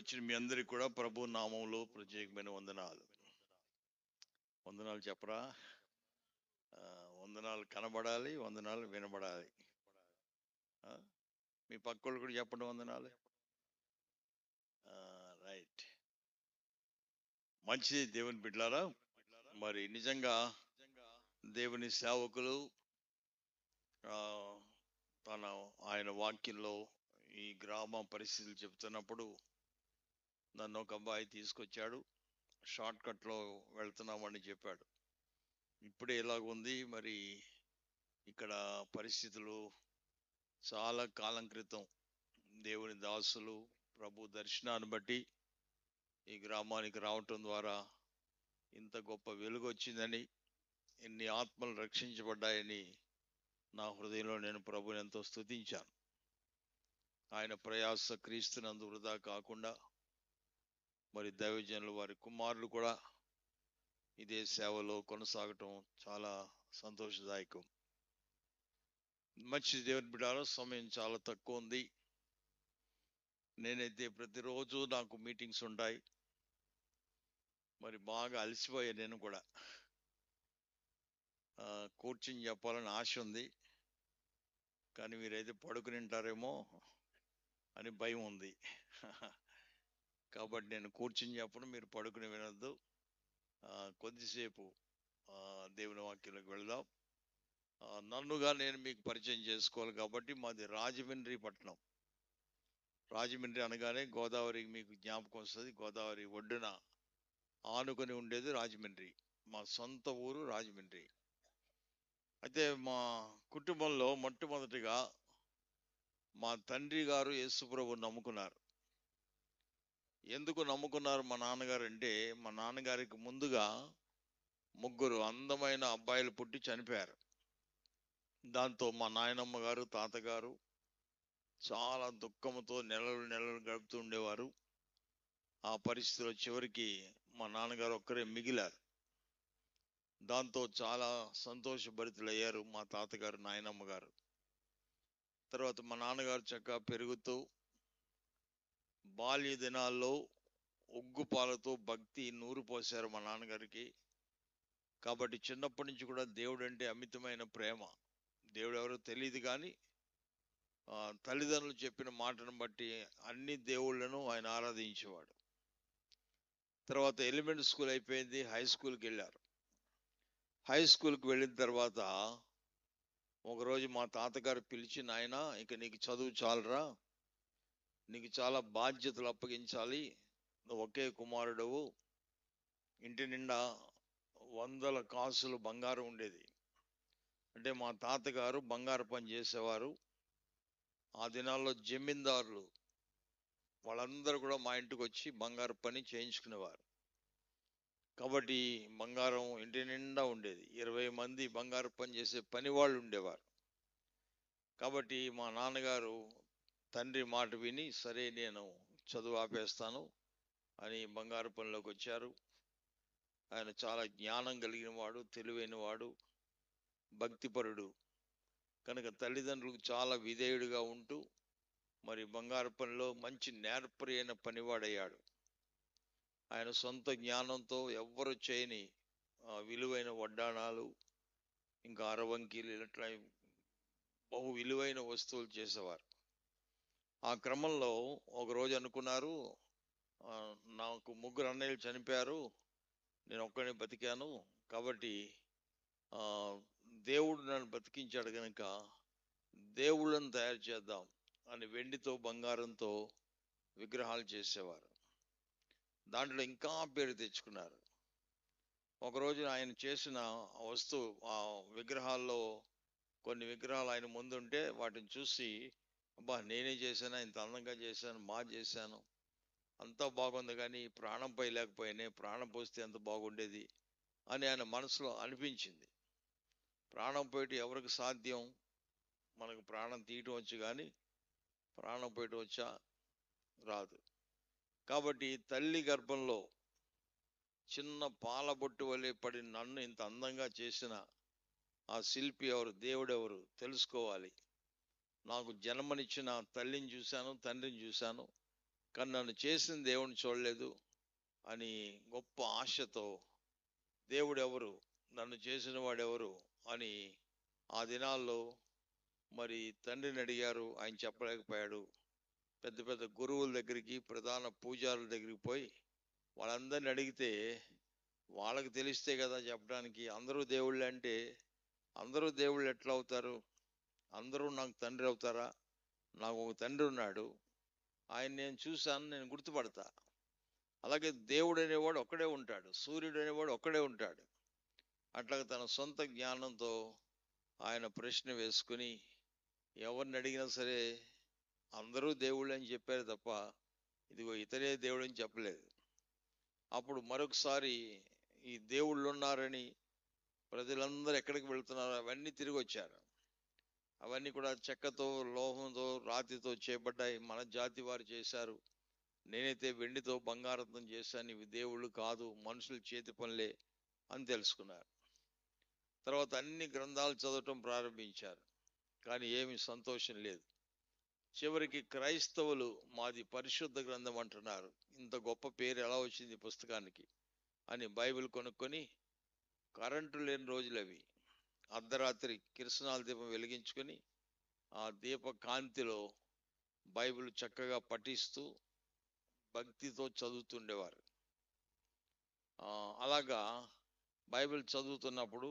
వచ్చిన మీ అందరికి కూడా ప్రభు నామంలో ప్రత్యేకమైన వందనాలు. వందనాలు చెప్పరా? వందనాలు కనబడాలి, వందనాలు వినబడాలి. మీ పక్కోళ్ళు కూడా చెప్పండి వందనాలు. రైట్, మంచిది దేవుని బిడ్డలారా. మరి నిజంగా దేవుని సేవకులు ఆయన వాక్యంలో ఈ గ్రామ పరిస్థితులు చెప్తున్నప్పుడు నన్ను ఒక అబ్బాయి తీసుకొచ్చాడు. షార్ట్ కట్లో వెళ్తున్నామని చెప్పాడు. ఇప్పుడే ఇలాగుంది, మరి ఇక్కడ పరిస్థితులు చాలా కాలం క్రితం దేవుని దాసులు ప్రభు దర్శనాన్ని బట్టి ఈ గ్రామానికి రావటం ద్వారా ఇంత గొప్ప వెలుగు వచ్చిందని, ఎన్ని ఆత్మలు రక్షించబడ్డాయని నా హృదయంలో నేను ప్రభుని ఎంతో స్తుతించాను. ఆయన ప్రయాస క్రీస్తునందు వృధా కాకుండా మరి దైవజనులు వారి కుమారులు కూడా ఇదే సేవలో కొనసాగటం చాలా సంతోషదాయకం. మంచి దేవుని బిడ్డల, సమయం చాలా తక్కువ ఉంది. నేనైతే ప్రతిరోజు నాకు మీటింగ్స్ ఉంటాయి. మరి బాగా అలసిపోయా. నేను కూడా కూర్చుని చెప్పాలని ఆశ ఉంది, కానీ మీరైతే పడుకుని ఉంటారేమో అని భయం ఉంది. కాబట్టి నేను కూర్చుని చెప్పను, మీరు పడుకుని వినొద్దు. కొద్దిసేపు దేవుని వాక్యంలోకి వెళదాం. నన్నుగా నేను మీకు పరిచయం చేసుకోవాలి కాబట్టి, మాది రాజమండ్రి పట్టణం. రాజమండ్రి అనగానే గోదావరి మీకు జ్ఞాపకం వస్తుంది. గోదావరి ఒడ్డున ఆనుకొని ఉండేది రాజమండ్రి. మా సొంత ఊరు రాజమండ్రి. అయితే మా కుటుంబంలో మొట్టమొదటిగా మా తండ్రి గారు యేసుప్రభు నమ్ముకున్నారు. ఎందుకు నమ్ముకున్నారు మా నాన్నగారు అంటే, మా నాన్నగారికి ముందుగా 3 అందమైన అబ్బాయిలు పుట్టి చనిపోయారు. దాంతో మా నాయనమ్మ గారు, తాతగారు చాలా దుఃఖంతో నెలలు గడుపుతూ ఉండేవారు. ఆ పరిస్థితిలో చివరికి మా నాన్నగారు ఒక్కరే మిగిలారు. దాంతో చాలా సంతోషభరితులయ్యారు మా తాతగారు, నాయనమ్మ గారు. తర్వాత మా నాన్నగారు చక్కగా పెరుగుతూ బాల్య దినాల్లో ఉగ్గుపాలతో భక్తి నూరు పోశారు మా నాన్నగారికి. కాబట్టి చిన్నప్పటి నుంచి కూడా దేవుడు అంటే అమితమైన ప్రేమ. దేవుడు ఎవరో తెలియదు, కానీ తల్లిదండ్రులు చెప్పిన మాటను బట్టి అన్ని దేవుళ్లను ఆయన ఆరాధించేవాడు. తర్వాత ఎలిమెంటరీ స్కూల్ అయిపోయింది, హై స్కూల్కి వెళ్ళారు. హై స్కూల్కి వెళ్ళిన తర్వాత ఒకరోజు మా తాతగారు పిలిచి, నాయనా ఇక నీకు చదువు చాలరా, నీకు చాలా బాధ్యతలు అప్పగించాలి, నువ్వు ఒకే కుమారుడవు, ఇంటి నిండా 100 కాసులు బంగారం ఉండేది. అంటే మా తాతగారు బంగారు పని చేసేవారు. ఆ దినాల్లో జమీందారులు వాళ్ళందరూ కూడా మా ఇంటికి వచ్చి బంగారు పని చేయించుకునేవారు. కాబట్టి బంగారం ఇంటి నిండా ఉండేది. 20 మంది బంగారు పని చేసే పని వాళ్ళు ఉండేవారు. కాబట్టి మా నాన్నగారు తండ్రి మాట విని, సరే నేను చదువు ఆపేస్తాను అని బంగారు పనిలోకి వచ్చారు. ఆయన చాలా జ్ఞానం కలిగిన వాడు, తెలివైన వాడు, భక్తిపరుడు కనుక తల్లిదండ్రులకు చాలా విధేయుడిగా ఉంటూ మరి బంగారు పనిలో మంచి నేర్పరి అయిన పనివాడయ్యాడు. ఆయన సొంత జ్ఞానంతో ఎవ్వరు చేయని విలువైన వడ్డాణాలు, ఇంకా అరవంకీలు, ఇట్లా బహు విలువైన వస్తువులు చేసేవారు. ఆ క్రమంలో ఒకరోజు అనుకున్నారు, నాకు 3 అన్నయ్యలు చనిపోయారు, నేను ఒక్కడే బతికాను, కాబట్టి దేవుడు నన్ను బతికించాడు కనుక దేవుళ్ళను తయారు చేద్దాం అని వెండితో బంగారంతో విగ్రహాలు చేసేవారు. దాంట్లో ఇంకా పేరు తెచ్చుకున్నారు. ఒకరోజు ఆయన చేసిన వస్తువు, ఆ విగ్రహాల్లో కొన్ని విగ్రహాలు ఆయన ముందుంటే వాటిని చూసి, అబ్బా నేనే చేశాను, ఇంత అందంగా చేశాను, చేశాను, అంతా బాగుంది, కానీ ప్రాణంపై లేకపోయినా ప్రాణం పోస్తే ఎంత బాగుండేది అని ఆయన మనసులో అనిపించింది. ప్రాణం పోయటం ఎవరికి సాధ్యం? మనకు ప్రాణం తీయటం వచ్చు, కానీ ప్రాణం పోయటం వచ్చా? రాదు. కాబట్టి తల్లి గర్భంలో చిన్న పాలబొట్టు వలె పడి నన్ను ఇంత అందంగా చేసిన ఆ శిల్పి ఎవరు, దేవుడెవరు తెలుసుకోవాలి. నాకు జన్మనిచ్చిన తల్లిని చూశాను, తండ్రిని చూశాను, కానీ నన్ను చేసిన దేవుని చూడలేదు అని గొప్ప ఆశతో దేవుడు ఎవరు, నన్ను చేసిన వాడెవరు అని ఆ దినాల్లో మరి తండ్రిని అడిగారు. ఆయన చెప్పలేకపోయాడు. పెద్ద పెద్ద గురువుల దగ్గరికి, ప్రధాన పూజారుల దగ్గరికి పోయి వాళ్ళందరిని అడిగితే వాళ్ళకి తెలిస్తే కదా చెప్పడానికి. అందరూ దేవుళ్ళు అంటే అందరూ దేవుళ్ళు ఎట్లా అవుతారు? అందరూ నాకు తండ్రి అవుతారా? నాకు ఒక తండ్రి ఉన్నాడు, ఆయన నేను చూశాను, నేను గుర్తుపడతా. అలాగే దేవుడు అనేవాడు ఒక్కడే ఉంటాడు, సూర్యుడు అనేవాడు ఒక్కడే ఉంటాడు. అట్లాగే తన సొంత జ్ఞానంతో ఆయన ప్రశ్న వేసుకుని ఎవరిని అడిగినా సరే అందరూ దేవుళ్ళు అని చెప్పారు తప్ప ఇదిగో ఇతరే దేవుడు అని చెప్పలేదు. అప్పుడు మరొకసారి ఈ దేవుళ్ళు ఉన్నారని ప్రజలందరూ ఎక్కడికి వెళ్తున్నారో అవన్నీ తిరిగి వచ్చారు. అవన్నీ కూడా చెక్కతో, లోహంతో, రాతితో చేయబడ్డాయి, మన జాతి వారు చేశారు. నేనైతే వెండితో, బంగారంతో చేశాను, ఇవి దేవుళ్ళు కాదు, మనుషుల చేతి పనులే అని తెలుసుకున్నారు. తర్వాత అన్ని గ్రంథాలు చదవటం ప్రారంభించారు, కానీ ఏమీ సంతోషం లేదు. చివరికి క్రైస్తవులు మాది పరిశుద్ధ గ్రంథం అంటున్నారు. ఇంత గొప్ప పేరు ఎలా వచ్చింది పుస్తకానికి అని బైబిల్ కొనుక్కొని, కరెంటు లేని రోజులు అవి, అర్ధరాత్రి కిరసనాల దీపం వెలిగించుకొని ఆ దీప కాంతిలో బైబిల్ చక్కగా పఠిస్తూ భక్తితో చదువుతుండేవారు. అలాగా బైబిల్ చదువుతున్నప్పుడు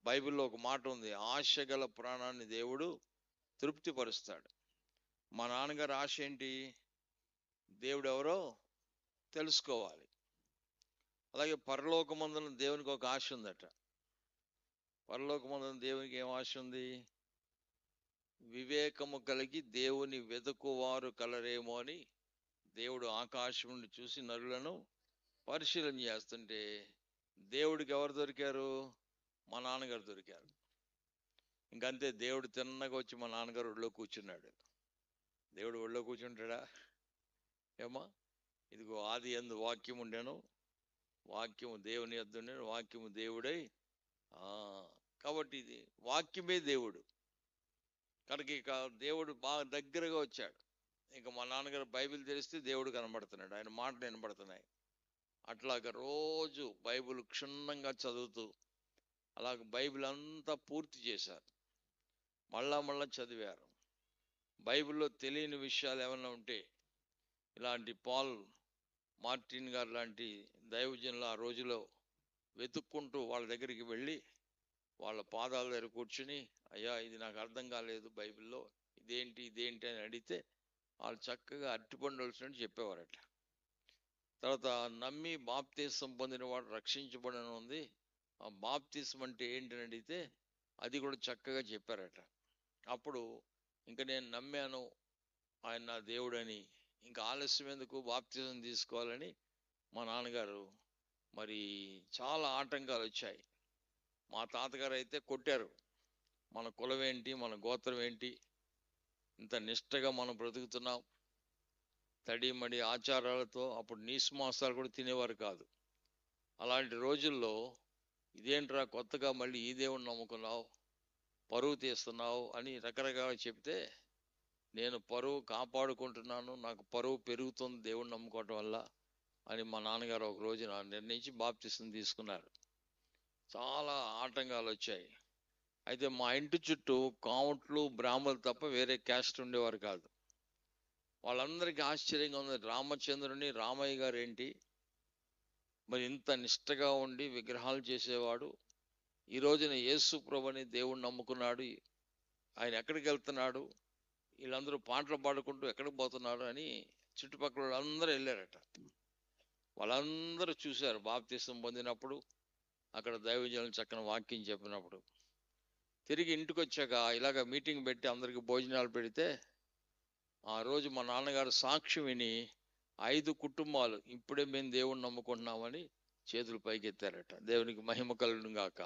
బైబిల్లో ఒక మాట ఉంది, ఆశ గల ప్రాణాన్ని దేవుడు తృప్తిపరుస్తాడు. మా నాన్నగారి ఆశ ఏంటి? దేవుడు ఎవరో తెలుసుకోవాలి. అలాగే పరలోకమందున దేవునికి ఒక ఆశ ఉందట. పరలోకమందున దేవునికి ఏం ఆశ ఉంది? వివేకము కలిగి దేవుని వెతుకువారు కలరేమో అని దేవుడు ఆకాశం నుండి చూసి నరులను పరిశీలన చేస్తుంటే దేవుడికి ఎవరు దొరికారు? మా నాన్నగారు దొరికారు. ఇంకంతే, దేవుడు తిన్నగా వచ్చి మా నాన్నగారు ఒళ్ళో కూర్చున్నాడు. దేవుడు ఒళ్ళో కూర్చుంటాడా? ఏమా, ఇదిగో ఆది యందు వాక్యం ఉండెను, వాక్యము దేవుని యొద్ద ఉండెను, వాక్యము దేవుడై. కాబట్టి ఇది వాక్యమే దేవుడు కనుక ఇక దేవుడు బాగా దగ్గరగా వచ్చాడు. ఇంకా మా నాన్నగారు బైబిల్ తెరిస్తే దేవుడు కనబడుతున్నాడు, ఆయన మాటలు వినబడుతున్నాయి. అట్లాగా రోజు బైబిల్ క్షుణ్ణంగా చదువుతూ అలాగ బైబిల్ అంతా పూర్తి చేశారు. మళ్ళా చదివారు. బైబిల్లో తెలియని విషయాలు ఏమైనా ఉంటే ఇలాంటి పాల్ మార్టిన్ గారు లాంటి దైవజనులు ఆ రోజులో వెతుక్కుంటూ వాళ్ళ దగ్గరికి వెళ్ళి వాళ్ళ పాదాల దగ్గర కూర్చుని, అయ్యా ఇది నాకు అర్థం కాలేదు బైబిల్లో, ఇదేంటి అని అడిగితే వాళ్ళు చక్కగా అరటిపండు వచ్చినట్టు చెప్పేవారట. తర్వాత నమ్మి బాప్తిసం పొందిన వాడు రక్షించబడని ఉంది, ఆ బాప్తిసం అంటే ఏంటని అడిగితే అది కూడా చక్కగా చెప్పారట. అప్పుడు ఇంకా నేను నమ్మాను ఆయన నా దేవుడని, ఇంకా ఆలస్యం ఎందుకు, బాప్తిజం తీసుకోవాలని మా నాన్నగారు మరి చాలా ఆటంకాలు వచ్చాయి. మా తాతగారు అయితే కొట్టారు, మన కులం ఏంటి, మన గోత్రం ఏంటి, ఇంత నిష్టగా మనం బ్రతుకుతున్నాం, తడిమడి ఆచారాలతో. అప్పుడు నీసు మాంసాలు కూడా తినేవారు కాదు. అలాంటి రోజుల్లో ఇదేంట్రా కొత్తగా మళ్ళీ ఈ దేవుని నమ్ముకున్నావు, పరువు తీస్తున్నావు అని రకరకాల చెప్తే, నేను పరువు కాపాడుకుంటున్నాను, నాకు పరువు పెరుగుతుంది దేవుణ్ణి నమ్ముకోవటం వల్ల అని మా నాన్నగారు ఒక రోజున నిర్ణయించి బాప్తిసం తీసుకున్నారు. చాలా ఆటంకాలు వచ్చాయి. అయితే మా ఇంటి చుట్టూ కాముట్లు, బ్రాహ్మణులు తప్ప వేరే క్యాస్ట్ ఉండేవారు కాదు. వాళ్ళందరికీ ఆశ్చర్యంగా ఉంది, రామచంద్రుని రామయ్య గారు ఏంటి మరి ఇంత నిష్టగా ఉండి విగ్రహాలు చేసేవాడు, ఈ రోజున యేసు ప్రభుని దేవుణ్ణి నమ్ముకున్నాడు, ఆయన ఎక్కడికి వెళ్తున్నాడు, వీళ్ళందరూ పాటలు పాడుకుంటూ ఎక్కడికి పోతున్నారు అని చుట్టుపక్కల వాళ్ళందరూ వెళ్ళారట. వాళ్ళందరూ చూశారు బాప్తిసం పొందినప్పుడు, అక్కడ దైవజనులు చక్కని వాక్యం చెప్పినప్పుడు. తిరిగి ఇంటికి వచ్చాక ఇలాగ మీటింగ్ పెట్టి అందరికి భోజనాలు పెడితే ఆ రోజు మా నాన్నగారు సాక్ష్యం విని 5 కుటుంబాలు ఇప్పుడే మేము దేవుణ్ణి నమ్ముకుంటున్నామని చేతులు పైకెత్తారట. దేవునికి మహిమ కలుగును గాక.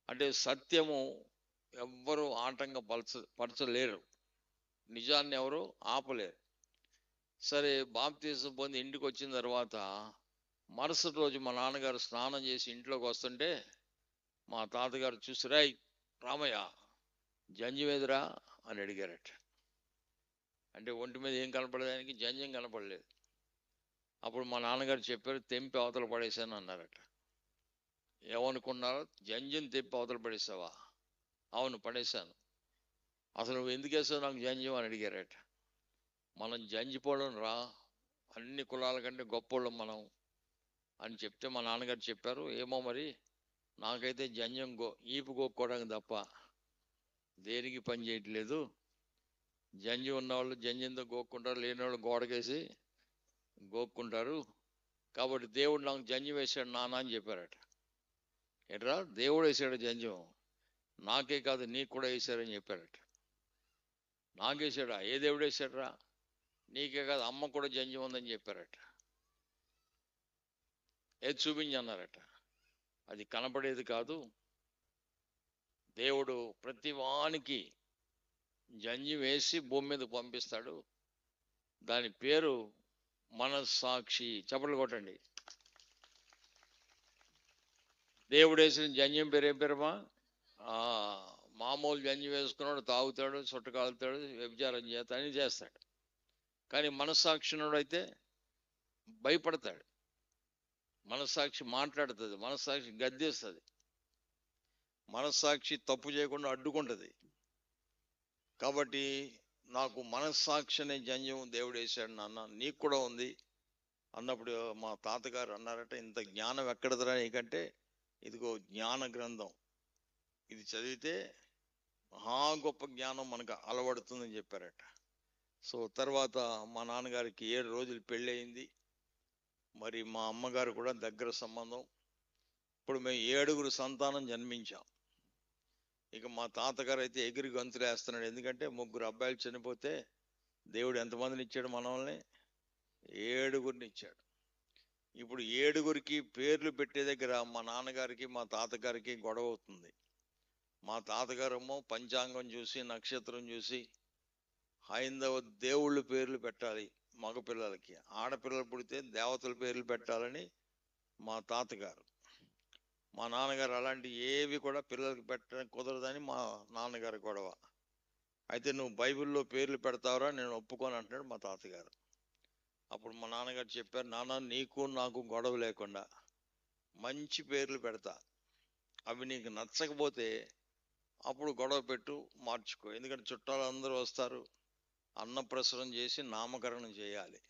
అంటే సత్యము ఎవ్వరూ పరచలేరు, నిజాన్ని ఎవరు ఆపలేరు. సరే, బాప్తిసం పొంది ఇంటికి వచ్చిన తర్వాత మరుసటి రోజు మా నాన్నగారు స్నానం చేసి ఇంట్లోకి వస్తుంటే మా తాతగారు చూసి, రాయ్ రామయ్య జంజి మీదురా అని అడిగారట. అంటే ఒంటి మీద ఏం కనపడేదానికి జంజం కనపడలేదు. అప్పుడు మా నాన్నగారు చెప్పారు, తెంపి అవతల పడేశాను అన్నారట. ఏమనుకున్నారో, జంజం తెంపి అవతల పడేసావా? అవును, పడేశాను. అసలు నువ్వు ఎందుకు వేసావు నాకు జంజం అని అడిగారట. మనం జంజిపోవడం రా, అన్ని కులాల కంటే గొప్పోళ్ళం మనం అని చెప్తే మా నాన్నగారు చెప్పారు, ఏమో మరి నాకైతే జంజం ఈపు గోక్కోవడానికి తప్ప దేనికి పని చేయట్లేదు. జంజి ఉన్నవాళ్ళు జంజంతో గోక్కుంటారు, లేని వాళ్ళు గోడకేసి గోక్కుంటారు. కాబట్టి దేవుడు నాకు జంజం వేశాడు నాన్న అని చెప్పారట. ఎట్రా, దేవుడు వేసాడు జంజం, నాకే కాదు నీకు కూడా వేశారని చెప్పారట. నాకేసాడా? ఏ దేవుడు వేసాడరా? నీకే కాదు అమ్మ కూడా జంజం ఉందని చెప్పారట. ఏది చూపించి అన్నారట. అది కనపడేది కాదు, దేవుడు ప్రతి వానికి జంజి వేసి భూమి మీద పంపిస్తాడు. దాని పేరు మనస్సాక్షి. చప్పట్లు కొట్టండి. దేవుడు వేసిన జంజం పేరు ఏం పేరమ్మా? మామూలు జంజి వేసుకున్నాడు తాగుతాడు, చుట్ట కాలుతాడు, వ్యభిచారం చేస్తాడు, అని చేస్తాడు. కానీ మనస్సాక్షినుడు అయితే భయపడతాడు. మనస్సాక్షి మాట్లాడుతుంది, మనస్సాక్షి గద్దిస్తుంది, మనస్సాక్షి తప్పు చేయకుండా అడ్డుకుంటుంది. కాబట్టి నాకు మనస్సాక్షి అనే జంజం దేవుడు వేశాడు నాన్న, నీకు కూడా ఉంది అన్నప్పుడు మా తాతగారు అన్నారట, ఇంత జ్ఞానం ఎక్కడదరా నీకంటే, ఇదిగో జ్ఞాన గ్రంథం, ఇది చదివితే మహా గొప్ప జ్ఞానం మనకు అలవడుతుందని చెప్పారట. సో తర్వాత మా నాన్నగారికి 7 రోజులు పెళ్ళి అయింది. మరి మా అమ్మగారు కూడా దగ్గర సంబంధం. ఇప్పుడు మేము 7 సంతానం జన్మించాం. ఇక మా తాతగారు అయితే ఎగిరి గంతులు వేస్తున్నాడు. ఎందుకంటే 3 అబ్బాయిలు చనిపోతే దేవుడు ఎంతమందిని ఇచ్చాడు? మనల్ని 7 ఇచ్చాడు. ఇప్పుడు 7 పేర్లు పెట్టే దగ్గర మా నాన్నగారికి మా తాతగారికి గొడవ అవుతుంది. మా తాతగారేమో పంచాంగం చూసి, నక్షత్రం చూసి హైందవ దేవుళ్ళ పేర్లు పెట్టాలి మగపిల్లలకి, ఆడపిల్లలు పుడితే దేవతల పేర్లు పెట్టాలని మా తాతగారు. మా నాన్నగారు అలాంటి ఏవి కూడా పిల్లలకి పెట్టడం కుదరదని మా నాన్నగారి గొడవ. అయితే నువ్వు బైబిల్లో పేర్లు పెడతావురా, నేను ఒప్పుకోను అంటున్నాడు మా తాతగారు. అప్పుడు మా నాన్నగారు చెప్పారు, నాన్న నీకు నాకు గొడవ లేకుండా మంచి పేర్లు పెడతా, అవి నీకు నచ్చకపోతే అప్పుడు గొడవ పెట్టు, మార్చుకో. ఎందుకంటే చుట్టాలు అందరూ వస్తారు, అన్నప్రసరం చేసి నామకరణం చేయాలి.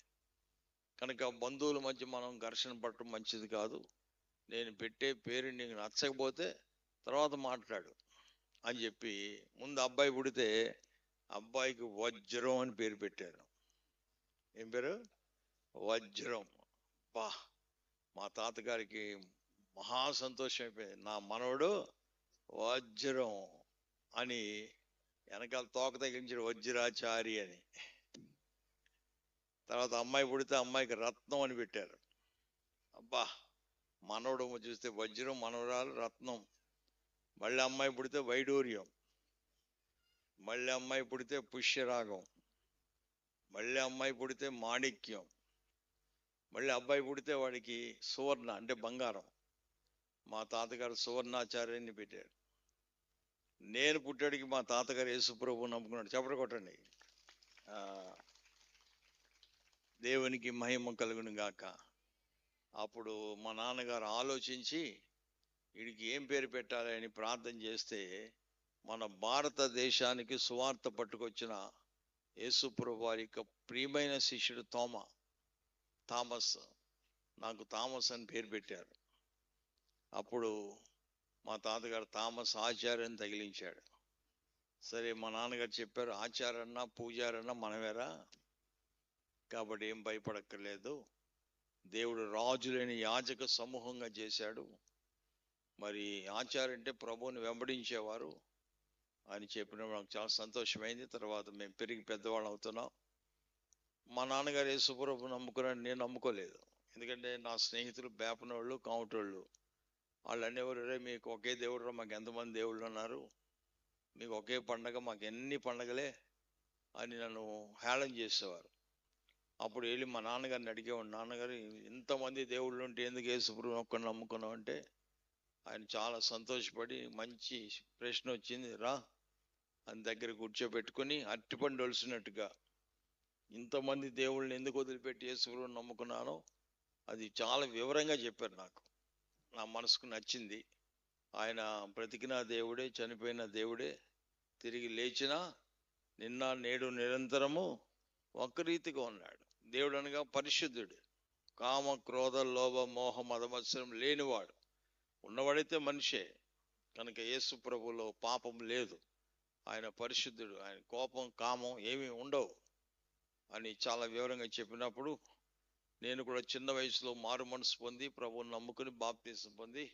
కనుక బంధువుల మధ్య మనం ఘర్షణ పడటం మంచిది కాదు. నేను పెట్టే పేరు నీకు నచ్చకపోతే తర్వాత మాట్లాడు అని చెప్పి, ముందు అబ్బాయి పుడితే అబ్బాయికి వజ్రం అని పేరు పెట్టారు. ఏం పేరు? వజ్రం. బా, మా తాతగారికి మహా సంతోషం అయిపోయింది, నా మనవడు వజ్రం అని. వెనకాల తోక తగిలించాడు వజ్రాచారి అని. తర్వాత అమ్మాయి పుడితే అమ్మాయికి రత్నం అని పెట్టారు. అబ్బా, మనవడు చూస్తే వజ్రం, మనవరాలు రత్నం. మళ్ళీ అమ్మాయి పుడితే వైడూర్యం, మళ్ళీ అమ్మాయి పుడితే పుష్యరాగం, మళ్ళీ అమ్మాయి పుడితే మాణిక్యం, మళ్ళీ అబ్బాయి పుడితే వాడికి సువర్ణ అంటే బంగారం. మా తాతగారు సువర్ణాచార్యని పెట్టారు. నేను పుట్టాడికి మా తాతగారు యేసుప్రభువు నమ్ముకున్నాడు. చెప్పరు కొట్టండి. దేవునికి మహిమ కలుగును గాక. అప్పుడు మా నాన్నగారు ఆలోచించి వీడికి ఏం పేరు పెట్టాలి అని ప్రార్థన చేస్తే, మన భారతదేశానికి సువార్త పట్టుకొచ్చిన యేసుప్రభు వారి యొక్క ప్రియమైన శిష్యుడు థామస్, నాకు థామస్ అని పేరు పెట్టారు. అప్పుడు మా తాతగారు థామస్ ఆచార్యని తగిలించాడు. సరే, మా నాన్నగారు చెప్పారు, ఆచారన్నా పూజారన్నా మనమేరా, కాబట్టి ఏం భయపడక్కర్లేదు, దేవుడు రాజులేని యాజక సమూహంగా చేశాడు. మరి ఆచార్య అంటే ప్రభువుని వెంబడించేవారు అని చెప్పినప్పుడు నాకు చాలా సంతోషమైంది. తర్వాత మేము పెరిగి పెద్దవాళ్ళు అవుతున్నాం. మా నాన్నగారు యేసుప్రభు నమ్ముకున్నాడు, నేను నమ్ముకోలేదు. ఎందుకంటే నా స్నేహితులు బేపనోళ్ళు, కావుటోళ్ళు, వాళ్ళు అనేవారు, మీకు ఒకే దేవుడు, మాకు ఎంతమంది దేవుళ్ళు ఉన్నారు, మీకు ఒకే పండగ, మాకు ఎన్ని పండగలే అని నన్ను హేళన చేసేవారు. అప్పుడు వెళ్ళి మా నాన్నగారిని అడిగేవాడు, నాన్నగారు ఇంతమంది దేవుళ్ళు ఉంటే ఎందుకు యేసుప్రభు ఒక్కడిని నమ్ముకున్నావు అంటే, ఆయన చాలా సంతోషపడి, మంచి ప్రశ్న వచ్చింది రా అని దగ్గర కూర్చోబెట్టుకుని అరటిపండు ఒలిసినట్టుగా ఇంతమంది దేవుళ్ళని ఎందుకు వదిలిపెట్టి యేసుప్రభువుని నమ్ముకున్నానో అది చాలా వివరంగా చెప్పారు. నాకు నా మనసుకు నచ్చింది. ఆయన బ్రతికిన దేవుడే, చనిపోయిన దేవుడే, తిరిగి లేచిన నిన్న నేడు నిరంతరము ఒక రీతిగా ఉన్నాడు. దేవుడు అనగా పరిశుద్ధుడు, కామ క్రోధ లోభ మోహ మదమత్సరం లేనివాడు. ఉన్నవాడైతే మనిషే కనుక యేసు ప్రభువులో పాపం లేదు. ఆయన పరిశుద్ధుడు, ఆయన కోపం కామం ఏమీ ఉండవు అని చాలా వివరంగా చెప్పినప్పుడు నేను కూడా చిన్న వయసులో మారు మనసు పొంది ప్రభువుని నమ్ముకుని బాప్తీసం పొంది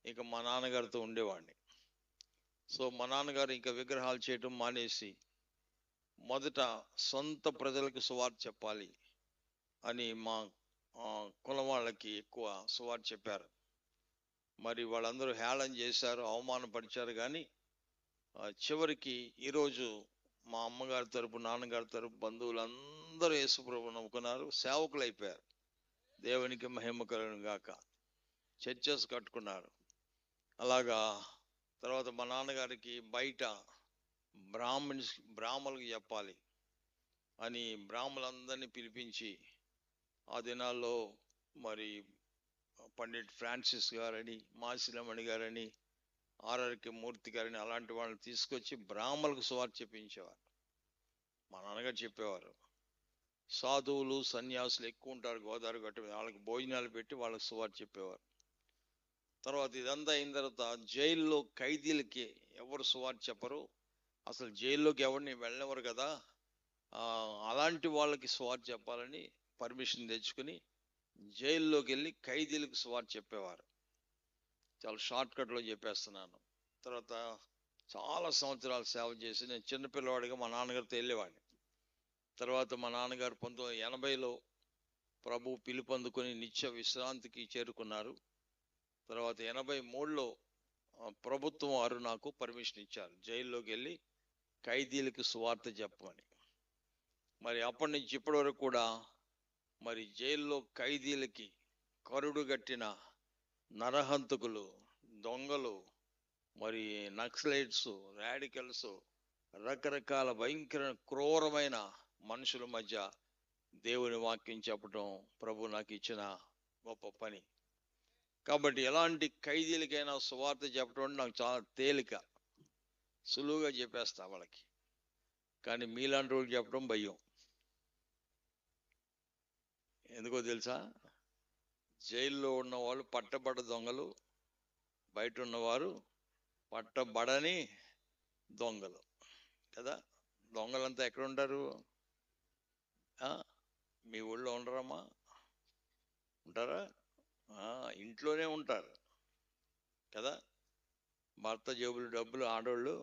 ఇంకా మా నాన్నగారితో ఉండేవాడిని. సో మా నాన్నగారు ఇంకా విగ్రహాలు చేయటం మానేసి మొదట సొంత ప్రజలకు సువార్త చెప్పాలి అని మా కులం వాళ్ళకి ఎక్కువ సువార్త చెప్పారు. మరి వాళ్ళందరూ హేళన చేశారు, అవమానపరిచారు. కానీ చివరికి ఈరోజు మా అమ్మగారి తరపు, నాన్నగారి తరపు బంధువులందరూ యేసుప్రభువుని నమ్ముకున్నారు, సేవకులు అయిపోయారు. దేవునికి మహిమ కలుగును గాక. చర్చెస్ కట్టుకున్నారు. అలాగా తర్వాత మా నాన్నగారికి బయట బ్రాహ్మణులకు చెప్పాలి అని బ్రాహ్మణులందరినీ పిలిపించి ఆ దినాల్లో మరి పండిట్ ఫ్రాన్సిస్ గారని, మాసిలమణి గారని, ఆర్ఆర్కే మూర్తి గారని అలాంటి వాళ్ళని తీసుకొచ్చి బ్రాహ్మణులకు సువార్త చెప్పించేవారు. మా నాన్నగారు చెప్పేవారు, సాధువులు సన్యాసులు ఎక్కువ ఉంటారు గోదావరి గట్టు మీద, వాళ్ళకి భోజనాలు పెట్టి వాళ్ళకి సువార్త చెప్పేవారు. తర్వాత ఇదంతా అయిన తర్వాత జైల్లో ఖైదీలకి ఎవరు సువార్త చెప్పరు, అసలు జైల్లోకి ఎవరిని వెళ్ళనివ్వరు కదా, అలాంటి వాళ్ళకి సువార్త చెప్పాలని పర్మిషన్ తెచ్చుకుని జైల్లోకి వెళ్ళి ఖైదీలకు సువార్త చెప్పేవారు. చాలా షార్ట్ కట్లో చెప్పేస్తున్నాను. తర్వాత చాలా సంవత్సరాలు సేవ చేసి నేను చిన్నపిల్లవాడిగా మా నాన్నగారితో వెళ్ళేవాడిని. తర్వాత మా నాన్నగారు 1980లో ప్రభు పిలుపొందుకొని నిత్య విశ్రాంతికి చేరుకున్నారు. తర్వాత 83లో ప్రభుత్వం వారు నాకు పర్మిషన్ ఇచ్చారు జైల్లోకి వెళ్ళి ఖైదీలకు సువార్త చెప్పమని. మరి అప్పటి నుంచి ఇప్పటి వరకు కూడా మరి జైల్లో ఖైదీలకి కరుడు గట్టిన నరహంతకులు, దొంగలు, మరి నక్సలైట్స్, రాడికల్స్, రకరకాల భయంకర క్రూరమైన మనుషుల మధ్య దేవుని వాక్యం చెప్పడం ప్రభు నాకు ఇచ్చిన గొప్ప పని. కాబట్టి ఎలాంటి ఖైదీలకైనా సువార్త చెప్పడం నాకు చాలా తేలిక, సులువుగా చెప్పేస్తా వాళ్ళకి. కానీ మీలాంటి రోజులు చెప్పడం భయం. ఎందుకో తెలుసా? జైల్లో ఉన్న వాళ్ళు పట్టబడ్డ దొంగలు, బయట ఉన్నవారు పట్టబడని దొంగలు కదా. దొంగలంతా ఎక్కడ ఉంటారు? మీ ఊళ్ళో ఉండరమ్మా? ఉంటారా? ఇంట్లోనే ఉంటారు కదా. భర్త జేబులు డబ్బులు ఆడోళ్ళు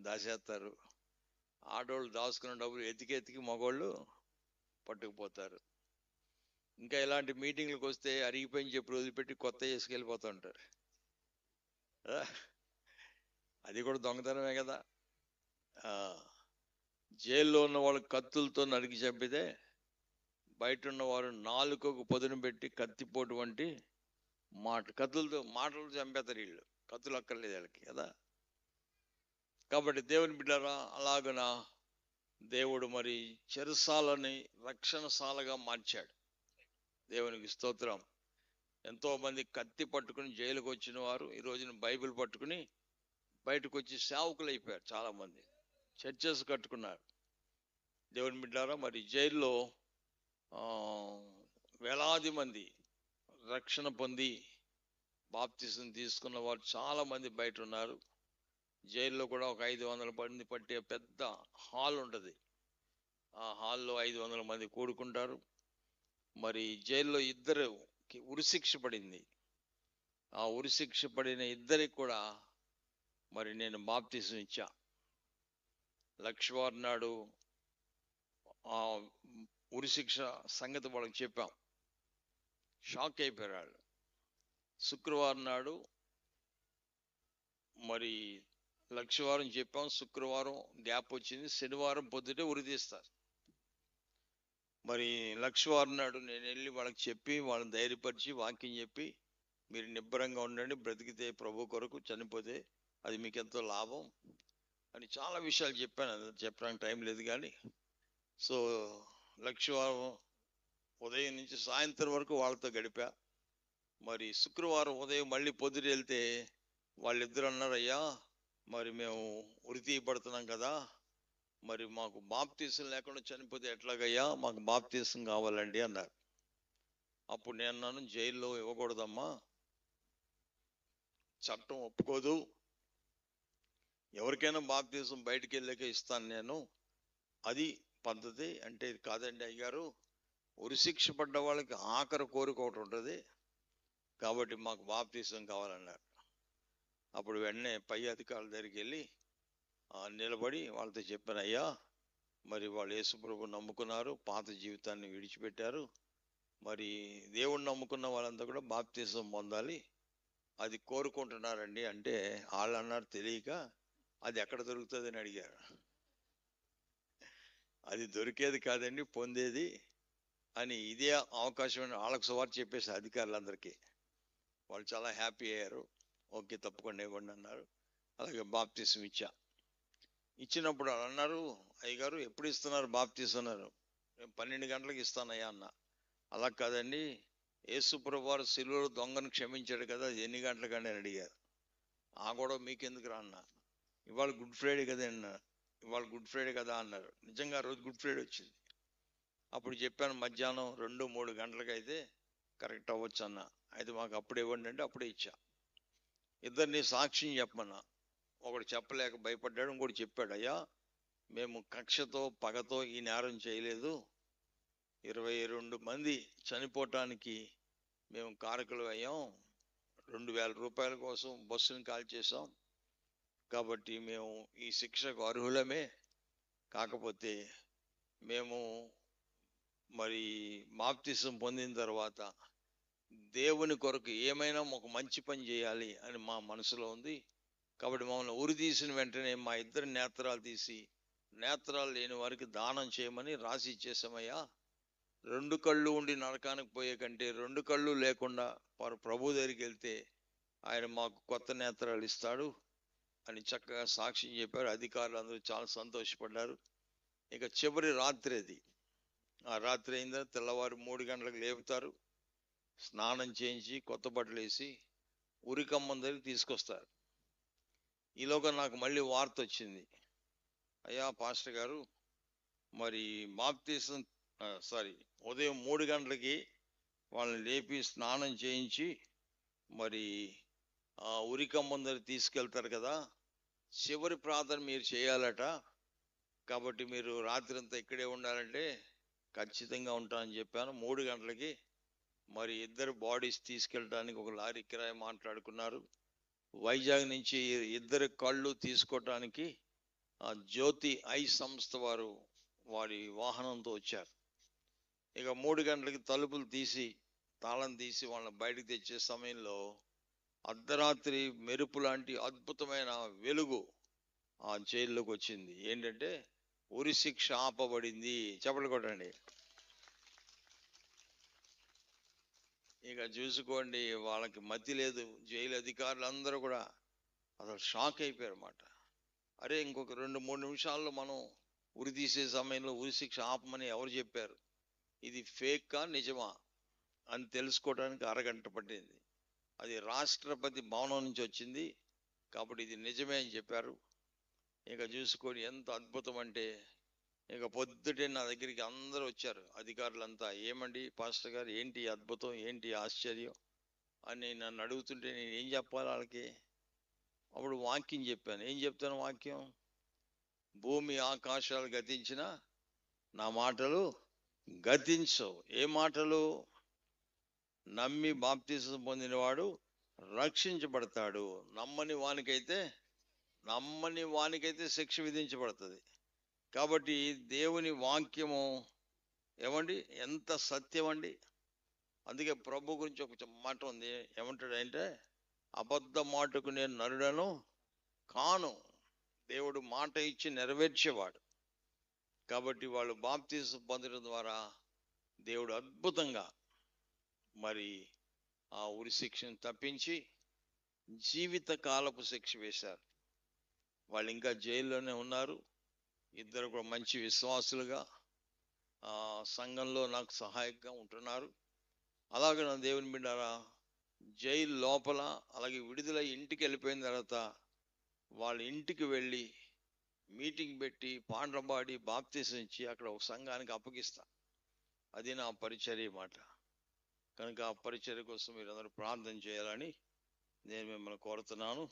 దాచేస్తారు. ఆడోళ్ళు దాచుకున్న డబ్బులు ఎతికి మగోళ్ళు పట్టుకుపోతారు. ఇంకా ఇలాంటి మీటింగ్లకు వస్తే అరిగిపోయిన చెప్పి వదిలిపెట్టి కొత్త వేసుకెళ్ళిపోతుంటారు. అది కూడా దొంగతనమే కదా. జైల్లో ఉన్న వాళ్ళు కత్తులతో నరికి చంపితే బయట ఉన్నవారు నాలుకకు పొదును పెట్టి కత్తిపోటు వంటి కత్తులతో మాటలు చంపేస్తారు. వీళ్ళు కత్తులు అక్కర్లేదు వాళ్ళకి కదా. కాబట్టి దేవుని బిడ్డరా, అలాగన దేవుడు మరి చెరసాలని రక్షణశాలగా మార్చాడు. దేవునికి స్తోత్రం. ఎంతో మంది కత్తి పట్టుకుని జైలుకు వచ్చిన వారు ఈ రోజున బైబిల్ పట్టుకుని బయటకు వచ్చి సేవకులు అయిపోయారు. చాలా మంది చర్చెస్ కట్టుకున్నారు. దేవుని బిడ్డారా, మరి జైల్లో వేలాది మంది రక్షణ పొంది బాప్తిసం తీసుకున్న వారు చాలా మంది బయట ఉన్నారు. జైల్లో కూడా ఒక 500 మంది పట్టే పెద్ద హాల్ ఉంటుంది. ఆ హాల్లో 500 మంది కూడుకుంటారు. మరి జైల్లో ఇద్దరికి ఉరిశిక్ష పడింది. ఆ ఉరిశిక్ష పడిన ఇద్దరికి కూడా మరి నేను బాప్తిసం ఇచ్చా. లక్షవారం నాడు ఆ ఉరిశిక్ష సంగతి వాళ్ళకి చెప్పాం. షాక్ అయిపోయారు వాళ్ళు. శుక్రవారం నాడు మరి లక్షవారం చెప్పాం, శుక్రవారం గ్యాప్ వచ్చింది, శనివారం పొద్దుటే ఉరి తీస్తారు. మరి లక్షవారం నాడు నేను వెళ్ళి వాళ్ళకి చెప్పి వాళ్ళని ధైర్యపరిచి వాక్యం చెప్పి, మీరు నిబ్బరంగా ఉండండి, బ్రతికితే ప్రభు కొరకు, చనిపోతే అది మీకు ఎంతో లాభం అని చాలా విషయాలు చెప్పాను. చెప్పడానికి టైం లేదు కానీ. సో లక్షవారం ఉదయం నుంచి సాయంత్రం వరకు వాళ్ళతో గడిపా. మరి శుక్రవారం ఉదయం మళ్ళీ పొద్దున వెళ్తే వాళ్ళిద్దరు అన్నారు, అయ్యా మరి మేము ఉరి తీయబడుతున్నాం కదా, మరి మాకు బాప్తీసం లేకుండా చనిపోతే ఎట్లాగయ్యా, మాకు బాప్తీసం కావాలండి అన్నారు. అప్పుడు నేను అన్నాను, జైల్లో ఇవ్వకూడదమ్మా, చట్టం ఒప్పుకోదు, ఎవరికైనా బాప్తీసం బయటికి వెళ్ళాక ఇస్తాను నేను, అది పద్ధతి అంటే. ఇది కాదండి అయ్యారు, ఉరిశిక్ష పడ్డ వాళ్ళకి ఆఖరి కోరిక ఒకటి ఉంటుంది, కాబట్టి మాకు బాప్తీసం కావాలన్నారు. అప్పుడు వెంటనే పై అధికారుల దగ్గరికి వెళ్ళి నిలబడి వాళ్ళతో చెప్పాను, అయ్యా మరి వాళ్ళు యేసుప్రభు నమ్ముకున్నారు, పాత జీవితాన్ని విడిచిపెట్టారు, మరి దేవుణ్ణి నమ్ముకున్న వాళ్ళంతా కూడా బాప్తీసం పొందాలి, అది కోరుకుంటున్నారండి. అంటే వాళ్ళు అన్నారు తెలియక, అది ఎక్కడ దొరుకుతుంది అని అడిగారు. అది దొరికేది కాదండి, పొందేది అని. ఇదే అవకాశం వాళ్ళకి సువార్త చెప్పేసి అధికారులందరికీ. వాళ్ళు చాలా హ్యాపీ అయ్యారు. ఓకే తప్పకుండా ఇవ్వండి అన్నారు. అలాగే బాప్తీసం ఇచ్చినప్పుడు వాళ్ళు అన్నారు, అయ్యగారు ఎప్పుడు ఇస్తున్నారు బాప్తీసం అన్నారు. 12 గంటలకు ఇస్తానయ్యా అన్న. అలా కాదండి, యేసుప్రభు వారు సిలువలో దొంగను క్షమించాడు కదా, అది ఎన్ని గంటలకండి అని అడిగారు. ఆ గొడవ మీకెందుకు రా అన్న, ఇవాళ గుడ్ ఫ్రైడే కదా అన్నారు. ఇవాళ గుడ్ ఫ్రైడే కదా అన్నారు. నిజంగా ఆ రోజు గుడ్ ఫ్రైడే వచ్చింది. అప్పుడు చెప్పాను, మధ్యాహ్నం 2-3 గంటలకు అయితే కరెక్ట్ అవ్వచ్చు అన్న. అయితే మాకు అప్పుడు ఇవ్వండి అంటే అప్పుడే ఇచ్చా. ఇద్దరిని సాక్ష్యం చెప్పమన్నా. ఒకడు చెప్పలేక భయపడ్డాడు, ఇంకోటి చెప్పాడు, అయ్యా మేము కక్షతో పగతో ఈ నేరం చేయలేదు, 22 మంది చనిపోవటానికి మేము కారకులు అయ్యాం, 2000 రూపాయల కోసం బస్సును కాల్ చేసాం, కాబట్టి మేము ఈ శిక్షకు అర్హులమే. కాకపోతే మేము మరి బాప్తిసం పొందిన తర్వాత దేవుని కొరకు ఏమైనా ఒక మంచి పని చేయాలి అని మా మనసులో ఉంది, కాబట్టి మమ్మల్ని ఉరి తీసిన వెంటనే మా ఇద్దరు నేత్రాలు తీసి నేత్రాలు లేని వారికి దానం చేయమని రాసి ఇచ్చేసామయ్యా. 2 కళ్ళు ఉండి నరకానికి పోయే కంటే 2 కళ్ళు లేకుండా వారు ప్రభు దగ్గరికి వెళ్తే ఆయన మాకు కొత్త నేత్రాలు ఇస్తాడు అని చక్కగా సాక్ష్యం చెప్పారు. అధికారులు అందరూ చాలా సంతోషపడ్డారు. ఇక చివరి రాత్రి అది. ఆ రాత్రి అయిన తెల్లవారు 3 గంటలకు లేపుతారు, స్నానం చేయించి కొత్త బట్టలు వేసి ఉరికమ్మం దగ్గరికి తీసుకొస్తారు. ఈలోగా నాకు మళ్ళీ వార్త వచ్చింది, అయ్యా పాస్టర్ గారు మరి బాప్తీసం ఉదయం 3 గంటలకి వాళ్ళని లేపి స్నానం చేయించి మరి ఆ ఉరికమ్మం దగ్గర తీసుకెళ్తారు కదా, చివరి ప్రార్థన మీరు చేయాలట, కాబట్టి మీరు రాత్రి అంతా ఇక్కడే ఉండాలంటే ఖచ్చితంగా ఉంటానని చెప్పాను. 3 గంటలకి మరి ఇద్దరు బాడీస్ తీసుకెళ్ళడానికి ఒక లారీ కిరాయి మాట్లాడుకున్నారు. వైజాగ్ నుంచి ఇద్దరు కళ్ళు తీసుకోవటానికి జ్యోతి ఐ సంస్థ వారు వారి వాహనంతో వచ్చారు. ఇక 3 గంటలకి తలుపులు తీసి తాళం తీసి వాళ్ళని బయటకు తెచ్చే సమయంలో అర్ధరాత్రి మెరుపు లాంటి అద్భుతమైన వెలుగు ఆ జైల్లోకి వచ్చింది. ఏంటంటే ఉరి శిక్ష ఆపబడింది. చెప్పలు కొట్టండి. ఇక చూసుకోండి, వాళ్ళకి మతి లేదు. జైలు అధికారులు అందరూ కూడా అసలు షాక్ అయిపోయారు అన్నమాట. అరే ఇంకొక 2-3 నిమిషాల్లో మనం ఉరి తీసే సమయంలో ఉరి శిక్ష ఆపమని ఎవరు చెప్పారు, ఇది ఫేకా నిజమా అని తెలుసుకోవడానికి అరగంట పట్టింది. అది రాష్ట్రపతి భవనం నుంచి వచ్చింది కాబట్టి ఇది నిజమే అని చెప్పారు. ఇక చూసుకొని ఎంత అద్భుతం అంటే, ఇక పొద్దుటే నా దగ్గరికి అందరూ వచ్చారు అధికారులంతా. ఏమండి పాస్టర్ గారు, ఏంటి అద్భుతం, ఏంటి ఆశ్చర్యం అని నన్ను అడుగుతుంటే నేను ఏం చెప్పాలి వాళ్ళకి. అప్పుడు వాక్యం చెప్పాను. ఏం చెప్తాను వాక్యం, భూమి ఆకాశాలు గతించిన నా మాటలు గతించవు. ఏ మాటలు, నమ్మి బాప్తిసం పొందినవాడు రక్షించబడతాడు, నమ్మని వానికైతే శిక్ష విధించబడుతుంది. కాబట్టి దేవుని వాక్యము ఏమండి ఎంత సత్యం అండి. అందుకే ప్రభు గురించి ఒక మాట ఉంది, ఏమంటాడంటే అబద్ధ మాటకు నేను నరుడను కాను, దేవుడు మాట ఇచ్చి నెరవేర్చేవాడు. కాబట్టి వాళ్ళు బాప్తిసం పొందడం ద్వారా దేవుడు అద్భుతంగా మరి ఆ ఉరి శిక్షను తప్పించి జీవిత కాలపు శిక్ష వేశారు. వాళ్ళు ఇంకా జైల్లోనే ఉన్నారు. ఇద్దరు కూడా మంచి విశ్వాసులుగా సంఘంలో నాకు సహాయకంగా ఉంటున్నారు. అలాగే నా దేవుని బిడ్డారా, జైలు లోపల అలాగే విడుదల ఇంటికి వెళ్ళిపోయిన తర్వాత వాళ్ళ ఇంటికి వెళ్ళి మీటింగ్ పెట్టి పాండ్రంబాడి బాప్తీసం ఇచ్చి అక్కడ ఒక సంఘానికి అప్పగిస్తా. అది నా పరిచర్య మాట. కనుక ఆ పరిచర్య కోసం మీరందరూ ప్రార్థన చేయాలని నేను మిమ్మల్ని కోరుతున్నాను.